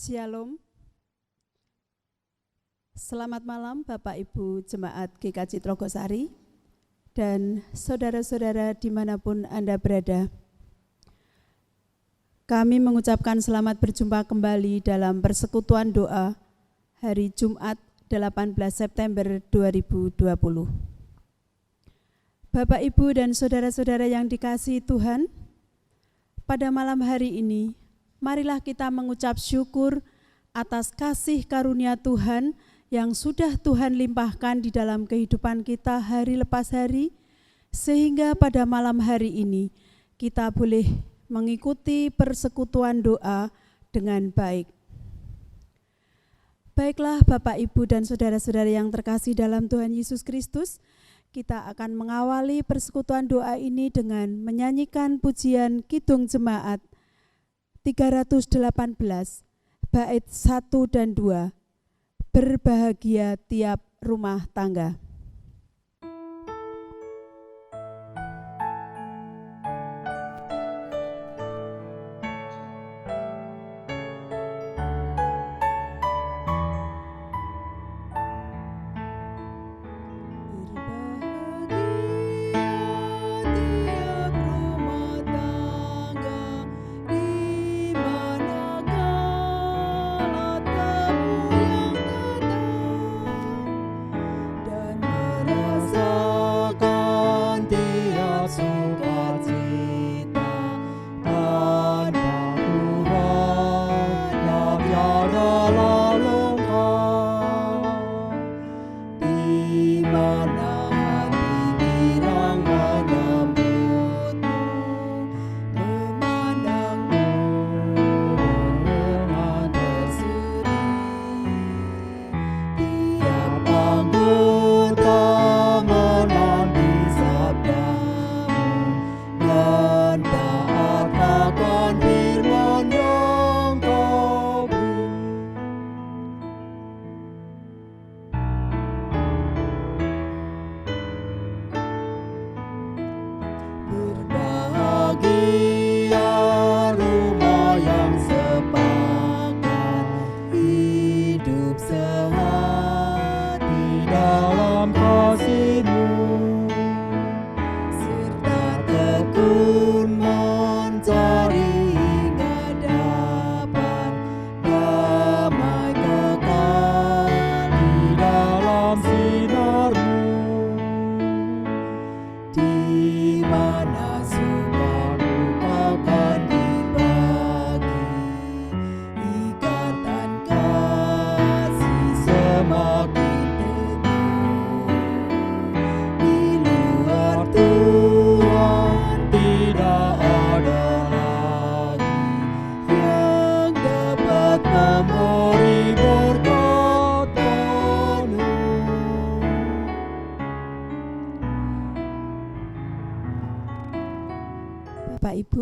Shalom. Selamat malam Bapak Ibu Jemaat GKJ Trogosari dan saudara-saudara dimanapun Anda berada. Kami mengucapkan selamat berjumpa kembali dalam persekutuan doa hari Jumat 18 September 2020. Bapak Ibu dan saudara-saudara yang dikasihi Tuhan, pada malam hari ini marilah kita mengucap syukur atas kasih karunia Tuhan yang sudah Tuhan limpahkan di dalam kehidupan kita hari lepas hari, sehingga pada malam hari ini kita boleh mengikuti persekutuan doa dengan baik. Baiklah Bapak, Ibu, dan saudara-saudara yang terkasih dalam Tuhan Yesus Kristus, kita akan mengawali persekutuan doa ini dengan menyanyikan pujian Kidung Jemaat 318, bait 1 dan 2, berbahagia tiap rumah tangga.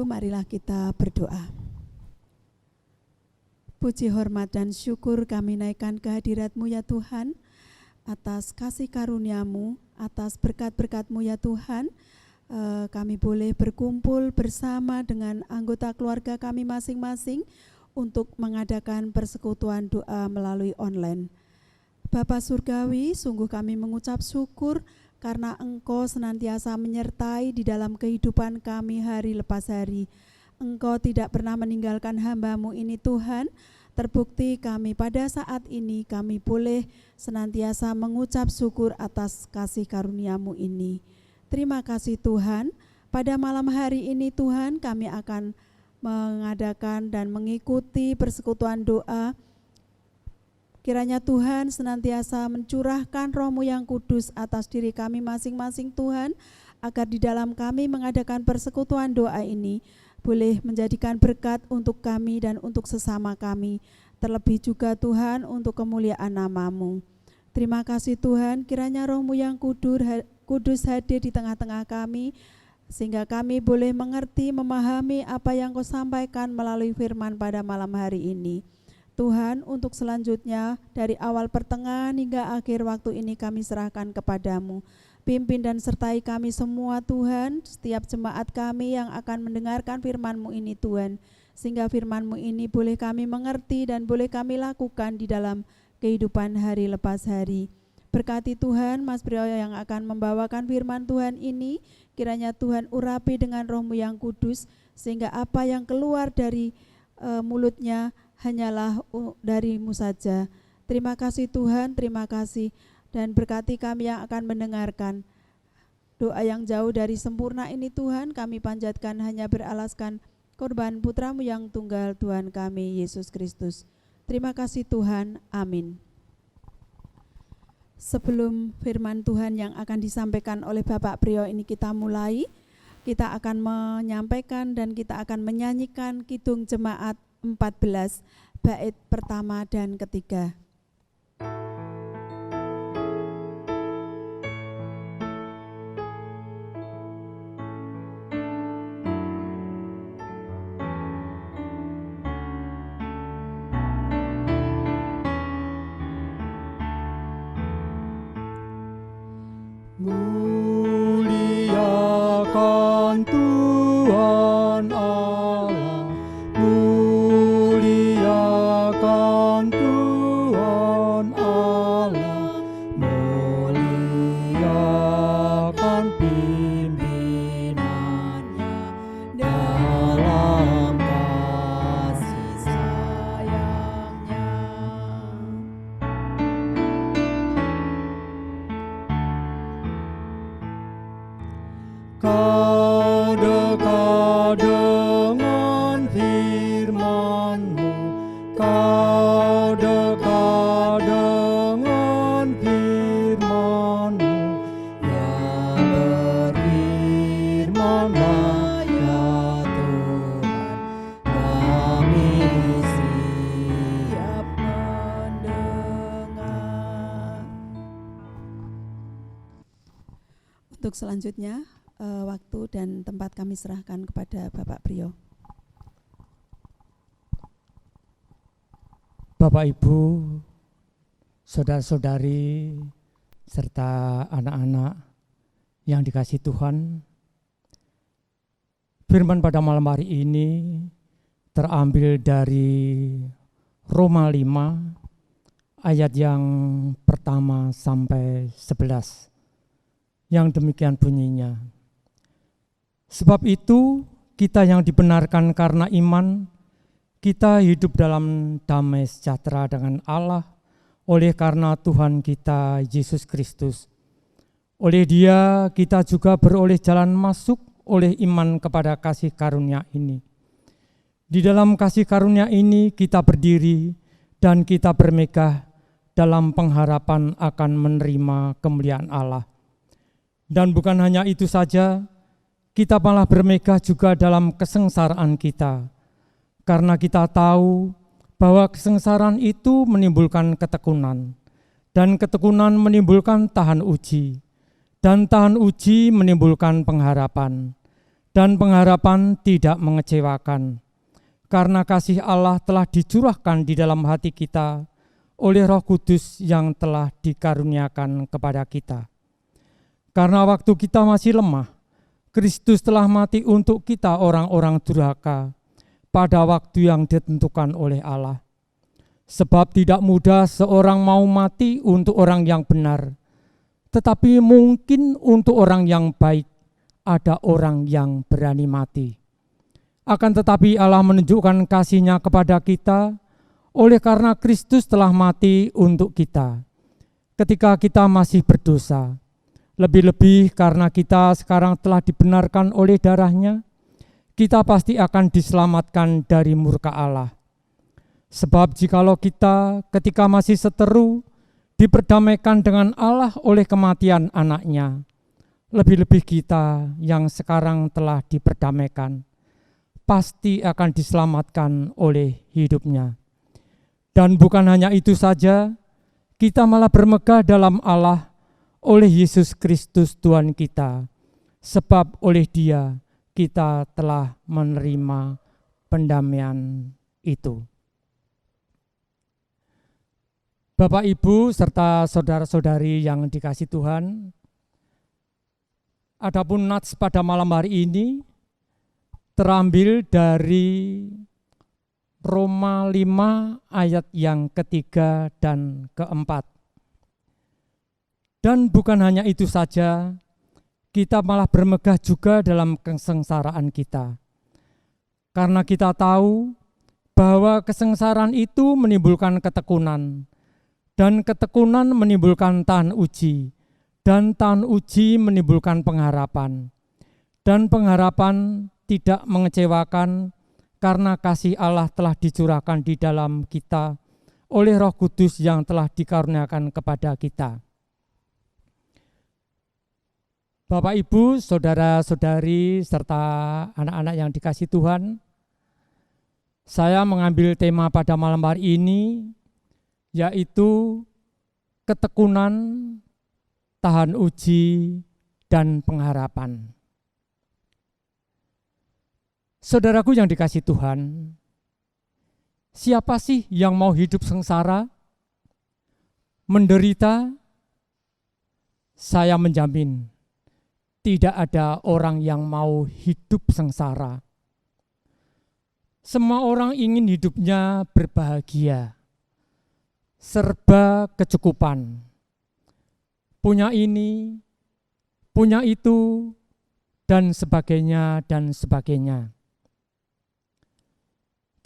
Marilah kita berdoa. Puji, hormat, dan syukur kami naikkan kehadirat-Mu ya Tuhan, atas kasih karunia-Mu, atas berkat-berkat-Mu ya Tuhan. Kami boleh berkumpul bersama dengan anggota keluarga kami masing-masing untuk mengadakan persekutuan doa melalui online. Bapa Surgawi, sungguh kami mengucap syukur karena Engkau senantiasa menyertai di dalam kehidupan kami hari lepas hari. Engkau tidak pernah meninggalkan hamba-Mu ini Tuhan. Terbukti kami pada saat ini kami boleh senantiasa mengucap syukur atas kasih karunia-Mu ini. Terima kasih Tuhan. Pada malam hari ini Tuhan, kami akan mengadakan dan mengikuti persekutuan doa. Kiranya Tuhan senantiasa mencurahkan Roh-Mu yang kudus atas diri kami masing-masing Tuhan, agar di dalam kami mengadakan persekutuan doa ini boleh menjadikan berkat untuk kami dan untuk sesama kami, terlebih juga Tuhan untuk kemuliaan nama-Mu. Terima kasih Tuhan, kiranya Roh-Mu yang kudus hadir di tengah-tengah kami, sehingga kami boleh mengerti, memahami apa yang Kau sampaikan melalui firman pada malam hari ini. Tuhan, untuk selanjutnya dari awal pertengahan hingga akhir waktu ini kami serahkan kepadamu. Pimpin dan sertai kami semua Tuhan, setiap jemaat kami yang akan mendengarkan firman-Mu ini Tuhan, sehingga firman-Mu ini boleh kami mengerti dan boleh kami lakukan di dalam kehidupan hari lepas hari. Berkati Tuhan Mas Brio yang akan membawakan firman Tuhan ini, kiranya Tuhan urapi dengan Roh-Mu yang kudus, sehingga apa yang keluar dari mulutnya hanyalah dari-Mu saja. Terima kasih Tuhan, terima kasih, dan berkati kami yang akan mendengarkan. Doa yang jauh dari sempurna ini Tuhan kami panjatkan hanya beralaskan korban putra-Mu yang tunggal Tuhan kami Yesus Kristus. Terima kasih Tuhan, amin. Sebelum firman Tuhan yang akan disampaikan oleh Bapak Priyo ini kita mulai, kita akan menyampaikan dan kita akan menyanyikan Kidung Jemaat 14 bait pertama dan ketiga. Muliakan Tuhan Allah, muliakan Tuhan Allah, muliakan pimpinannya dalam kasih sayangnya. Kau dekat dengan firman-Mu, Kau dekat dengan firman-Mu, ya berfirmanlah ya Tuhan, kami siap mendengar. Untuk selanjutnya waktu dan tempat kami serahkan kepada Bapak Priyo. Bapak Ibu, saudara-saudari, serta anak-anak yang dikasihi Tuhan, firman pada malam hari ini terambil dari Roma 5 ayat yang pertama sampai 11, yang demikian bunyinya. Sebab itu kita yang dibenarkan karena iman, kita hidup dalam damai sejahtera dengan Allah oleh karena Tuhan kita Yesus Kristus. Oleh Dia kita juga beroleh jalan masuk oleh iman kepada kasih karunia ini. Di dalam kasih karunia ini kita berdiri dan kita bermegah dalam pengharapan akan menerima kemuliaan Allah. Dan bukan hanya itu saja, kita malah bermegah juga dalam kesengsaraan kita, karena kita tahu bahwa kesengsaraan itu menimbulkan ketekunan, dan ketekunan menimbulkan tahan uji, dan tahan uji menimbulkan pengharapan, dan pengharapan tidak mengecewakan, karena kasih Allah telah dicurahkan di dalam hati kita oleh Roh Kudus yang telah dikaruniakan kepada kita. Karena waktu kita masih lemah, Kristus telah mati untuk kita orang-orang durhaka pada waktu yang ditentukan oleh Allah. Sebab tidak mudah seorang mau mati untuk orang yang benar, tetapi mungkin untuk orang yang baik ada orang yang berani mati. Akan tetapi Allah menunjukkan kasih-Nya kepada kita oleh karena Kristus telah mati untuk kita ketika kita masih berdosa. Lebih-lebih karena kita sekarang telah dibenarkan oleh darah-Nya, kita pasti akan diselamatkan dari murka Allah. Sebab jikalau kita ketika masih seteru diperdamaikan dengan Allah oleh kematian anak-Nya, lebih-lebih kita yang sekarang telah diperdamaikan, pasti akan diselamatkan oleh hidup-Nya. Dan bukan hanya itu saja, kita malah bermegah dalam Allah oleh Yesus Kristus Tuhan kita, sebab oleh Dia kita telah menerima pendamaian itu. Bapak, Ibu, serta saudara-saudari yang dikasihi Tuhan, adapun nats pada malam hari ini terambil dari Roma 5 ayat yang ketiga dan keempat. Dan bukan hanya itu saja, kita malah bermegah juga dalam kesengsaraan kita. Karena kita tahu bahwa kesengsaraan itu menimbulkan ketekunan, dan ketekunan menimbulkan tahan uji, dan tahan uji menimbulkan pengharapan. Dan pengharapan tidak mengecewakan karena kasih Allah telah dicurahkan di dalam kita oleh Roh Kudus yang telah dikaruniakan kepada kita. Bapak, Ibu, saudara-saudari, serta anak-anak yang dikasihi Tuhan, saya mengambil tema pada malam hari ini, yaitu ketekunan, tahan uji, dan pengharapan. Saudaraku yang dikasihi Tuhan, siapa sih yang mau hidup sengsara, menderita? Saya menjamin tidak ada orang yang mau hidup sengsara. Semua orang ingin hidupnya berbahagia, serba kecukupan, punya ini, punya itu, dan sebagainya, dan sebagainya.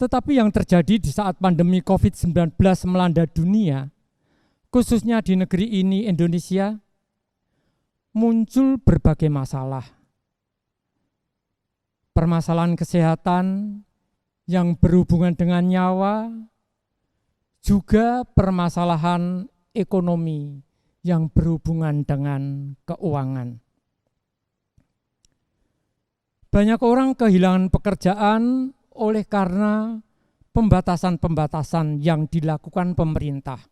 Tetapi yang terjadi di saat pandemi COVID-19 melanda dunia, khususnya di negeri ini, Indonesia, muncul berbagai masalah. Permasalahan kesehatan yang berhubungan dengan nyawa, juga permasalahan ekonomi yang berhubungan dengan keuangan. Banyak orang kehilangan pekerjaan oleh karena pembatasan-pembatasan yang dilakukan pemerintah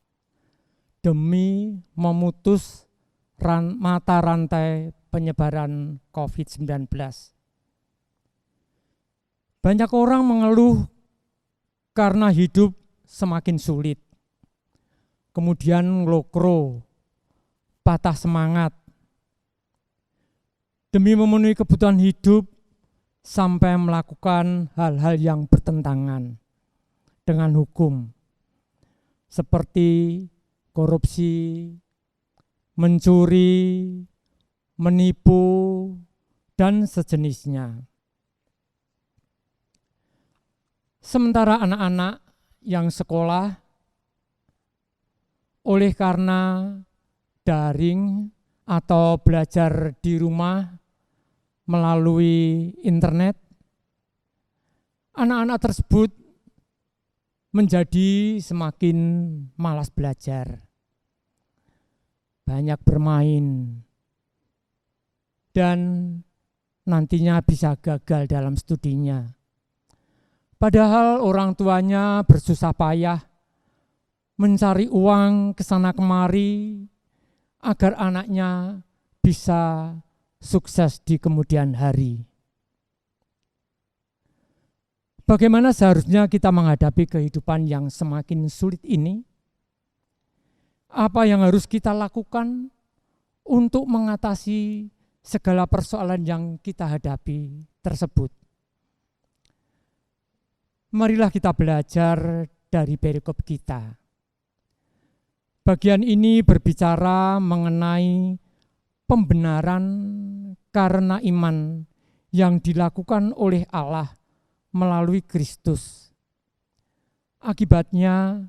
demi memutus mata rantai penyebaran COVID-19. Banyak orang mengeluh karena hidup semakin sulit, kemudian nglokro, patah semangat, demi memenuhi kebutuhan hidup, sampai melakukan hal-hal yang bertentangan dengan hukum, seperti korupsi, mencuri, menipu, dan sejenisnya. Sementara anak-anak yang sekolah, oleh karena daring atau belajar di rumah melalui internet, anak-anak tersebut menjadi semakin malas belajar, banyak bermain, dan nantinya bisa gagal dalam studinya. Padahal orang tuanya bersusah payah mencari uang kesana kemari agar anaknya bisa sukses di kemudian hari. Bagaimana seharusnya kita menghadapi kehidupan yang semakin sulit ini? Apa yang harus kita lakukan untuk mengatasi segala persoalan yang kita hadapi tersebut? Marilah kita belajar dari perikop kita. Bagian ini berbicara mengenai pembenaran karena iman yang dilakukan oleh Allah melalui Kristus. Akibatnya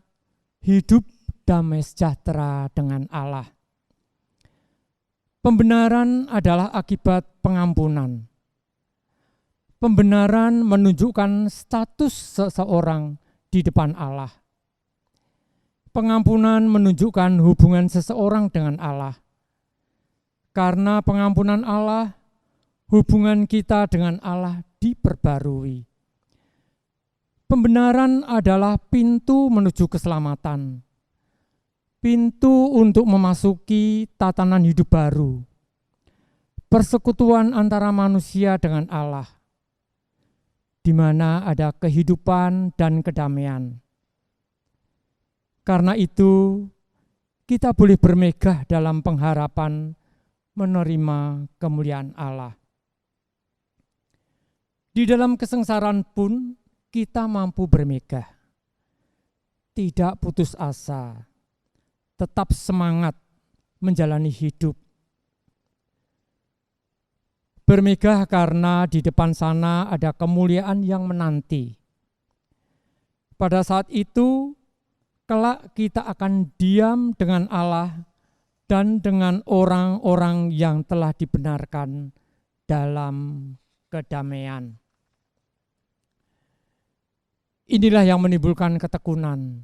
hidup damai sejahtera dengan Allah. Pembenaran adalah akibat pengampunan. Pembenaran menunjukkan status seseorang di depan Allah. Pengampunan menunjukkan hubungan seseorang dengan Allah. Karena pengampunan Allah, hubungan kita dengan Allah diperbarui. Pembenaran adalah pintu menuju keselamatan, pintu untuk memasuki tatanan hidup baru, persekutuan antara manusia dengan Allah, di mana ada kehidupan dan kedamaian. Karena itu, kita boleh bermegah dalam pengharapan menerima kemuliaan Allah. Di dalam kesengsaraan pun kita mampu bermegah, tidak putus asa, tetap semangat menjalani hidup. Bermegah karena di depan sana ada kemuliaan yang menanti. Pada saat itu, kelak kita akan diam dengan Allah dan dengan orang-orang yang telah dibenarkan dalam kedamaian. Inilah yang menimbulkan ketekunan,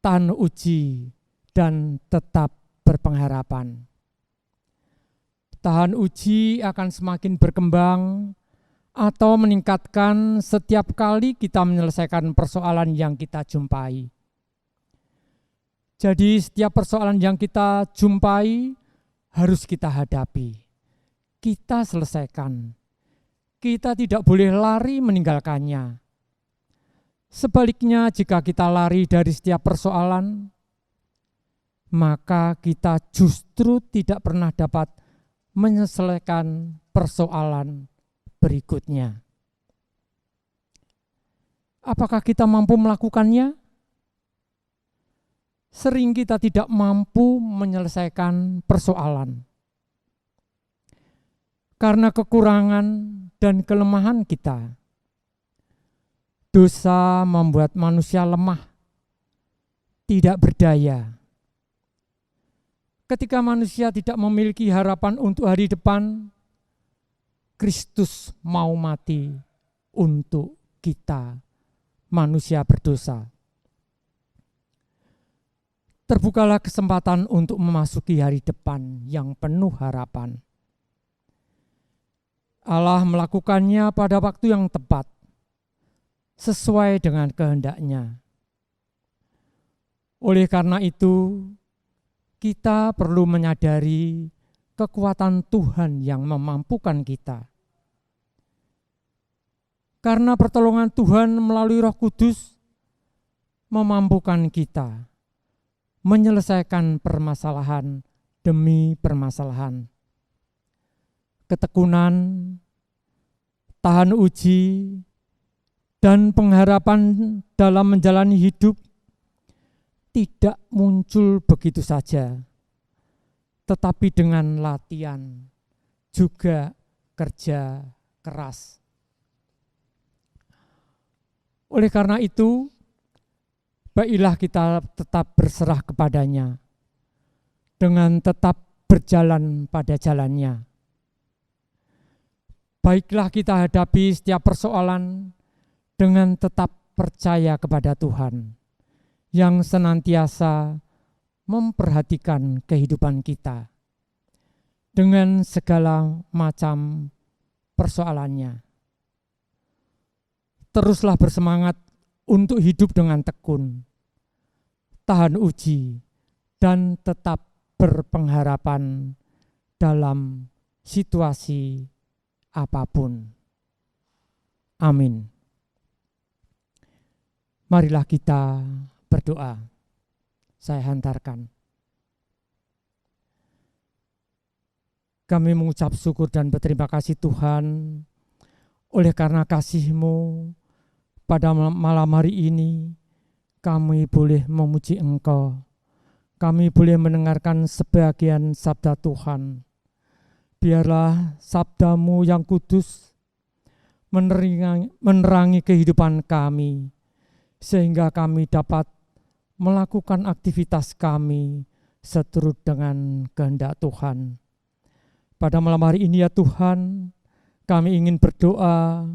tahan uji, dan tetap berpengharapan. Tahan uji akan semakin berkembang atau meningkatkan setiap kali kita menyelesaikan persoalan yang kita jumpai. Jadi setiap persoalan yang kita jumpai harus kita hadapi, kita selesaikan. Kita tidak boleh lari meninggalkannya. Sebaliknya, jika kita lari dari setiap persoalan, maka kita justru tidak pernah dapat menyelesaikan persoalan berikutnya. Apakah kita mampu melakukannya? Sering kita tidak mampu menyelesaikan persoalan karena kekurangan dan kelemahan kita. Dosa membuat manusia lemah, tidak berdaya. Ketika manusia tidak memiliki harapan untuk hari depan, Kristus mau mati untuk kita, manusia berdosa. Terbukalah kesempatan untuk memasuki hari depan yang penuh harapan. Allah melakukannya pada waktu yang tepat, sesuai dengan kehendak-Nya. Oleh karena itu, kita perlu menyadari kekuatan Tuhan yang memampukan kita. Karena pertolongan Tuhan melalui Roh Kudus memampukan kita menyelesaikan permasalahan demi permasalahan. Ketekunan, tahan uji, dan pengharapan dalam menjalani hidup tidak muncul begitu saja, tetapi dengan latihan, juga kerja keras. Oleh karena itu, baiklah kita tetap berserah kepadanya, dengan tetap berjalan pada jalannya. Baiklah kita hadapi setiap persoalan dengan tetap percaya kepada Tuhan, yang senantiasa memperhatikan kehidupan kita dengan segala macam persoalannya. Teruslah bersemangat untuk hidup dengan tekun, tahan uji, dan tetap berpengharapan dalam situasi apapun. Amin. Marilah kita berdoa. Saya hantarkan. Kami mengucap syukur dan berterima kasih Tuhan, oleh karena kasih-Mu pada malam hari ini kami boleh memuji Engkau. Kami boleh mendengarkan sebagian sabda Tuhan. Biarlah sabda-Mu yang kudus menerangi kehidupan kami, sehingga kami dapat melakukan aktivitas kami seturut dengan kehendak Tuhan. Pada malam hari ini ya Tuhan, kami ingin berdoa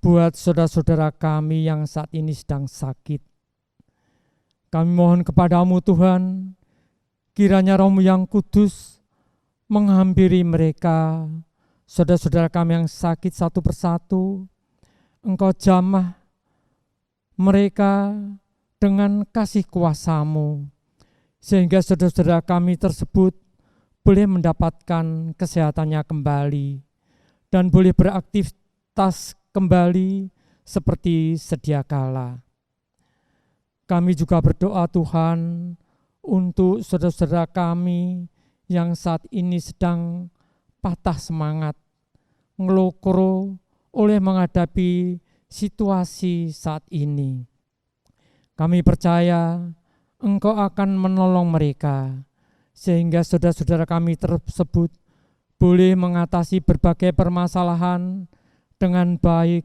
buat saudara-saudara kami yang saat ini sedang sakit. Kami mohon kepada-Mu Tuhan, kiranya Roh-Mu yang kudus menghampiri mereka, saudara-saudara kami yang sakit satu persatu. Engkau jamah mereka dengan kasih kuasa-Mu, sehingga saudara-saudara kami tersebut boleh mendapatkan kesehatannya kembali dan boleh beraktivitas kembali seperti sedia kala. Kami juga berdoa Tuhan untuk saudara-saudara kami yang saat ini sedang patah semangat, ngelokro oleh menghadapi situasi saat ini. Kami percaya Engkau akan menolong mereka, sehingga saudara-saudara kami tersebut boleh mengatasi berbagai permasalahan dengan baik,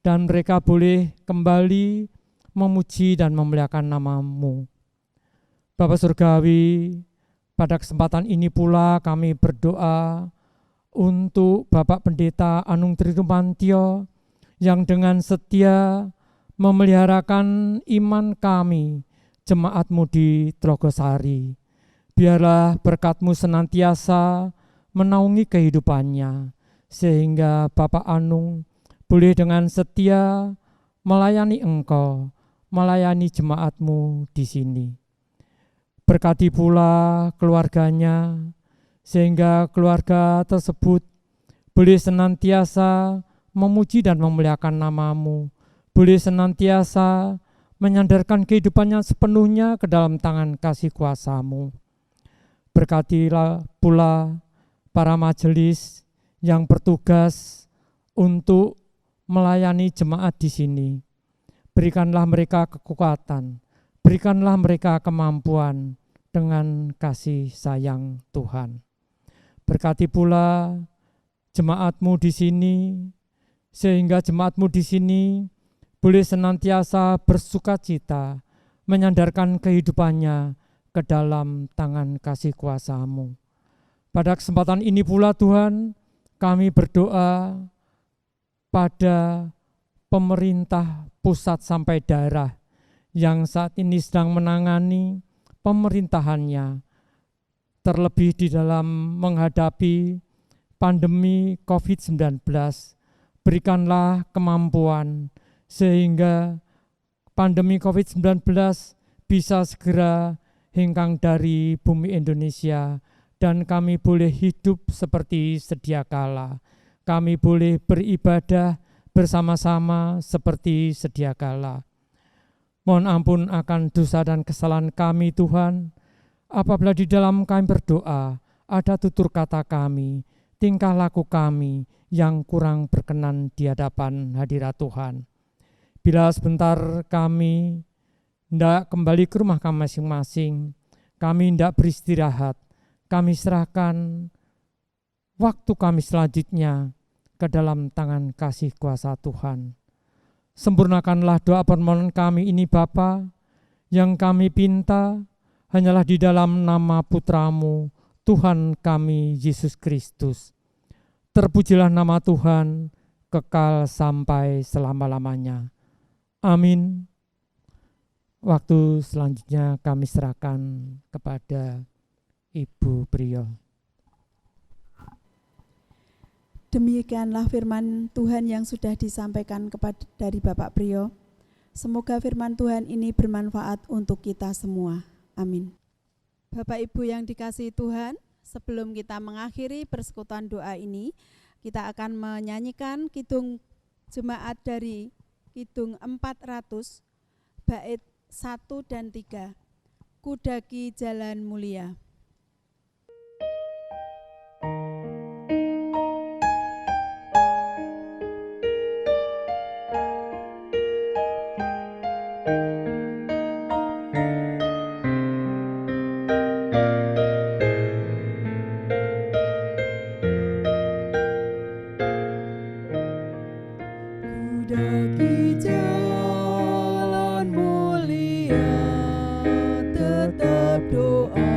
dan mereka boleh kembali memuji dan memuliakan nama-Mu. Bapa Surgawi, pada kesempatan ini pula kami berdoa untuk Bapak Pendeta Anung Trirumantio yang dengan setia memeliharakan iman kami, jemaat-Mu di Tlogosari. Biarlah berkat-Mu senantiasa menaungi kehidupannya, sehingga Bapak Anung boleh dengan setia melayani Engkau, melayani jemaat-Mu di sini. Berkati pula keluarganya, sehingga keluarga tersebut boleh senantiasa memuji dan memuliakan nama-Mu, boleh senantiasa menyandarkan kehidupannya sepenuhnya ke dalam tangan kasih kuasa-Mu. Berkatilah pula para majelis yang bertugas untuk melayani jemaat di sini. Berikanlah mereka kekuatan, berikanlah mereka kemampuan dengan kasih sayang Tuhan. Berkati pula jemaat-Mu di sini, sehingga jemaat-Mu di sini boleh senantiasa bersukacita, menyandarkan kehidupannya ke dalam tangan kasih kuasa-Mu. Pada kesempatan ini pula Tuhan, kami berdoa pada pemerintah pusat sampai daerah yang saat ini sedang menangani pemerintahannya, terlebih di dalam menghadapi pandemi COVID-19. Berikanlah kemampuan sehingga pandemi COVID-19 bisa segera hengkang dari bumi Indonesia, dan kami boleh hidup seperti sedia kala. Kami boleh beribadah bersama-sama seperti sedia kala. Mohon ampun akan dosa dan kesalahan kami Tuhan, apabila di dalam kami berdoa ada tutur kata kami, tingkah laku kami yang kurang berkenan di hadapan hadirat Tuhan. Bila sebentar kami hendak kembali ke rumah kami masing-masing, kami hendak beristirahat, kami serahkan waktu kami selanjutnya ke dalam tangan kasih kuasa Tuhan. Sempurnakanlah doa permohonan kami ini Bapa, yang kami pinta hanyalah di dalam nama Putra-Mu, Tuhan kami Yesus Kristus. Terpujilah nama Tuhan, kekal sampai selama-lamanya. Amin. Waktu selanjutnya kami serahkan kepada Ibu Priyo. Demikianlah firman Tuhan yang sudah disampaikan dari Bapak Priyo. Semoga firman Tuhan ini bermanfaat untuk kita semua. Amin. Bapak Ibu yang dikasihi Tuhan, sebelum kita mengakhiri persekutuan doa ini, kita akan menyanyikan kidung jemaat dari kidung 400, bait 1 dan 3, Kudaki Jalan Mulia. Kudaki jalan mulia, tetap doa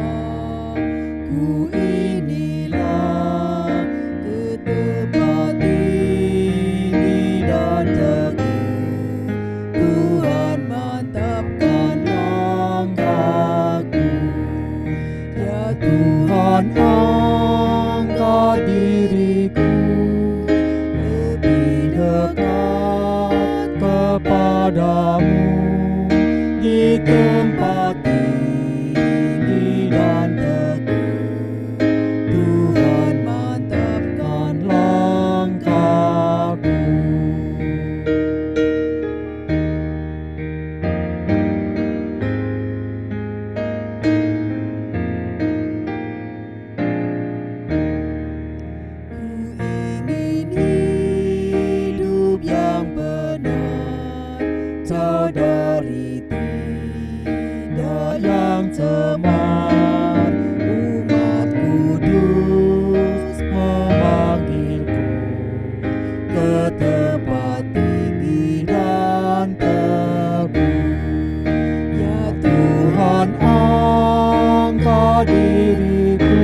diriku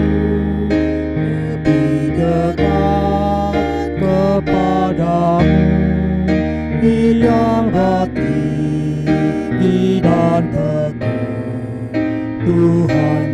lebih dekat kepadamu, yang hati dan teguh, Tuhan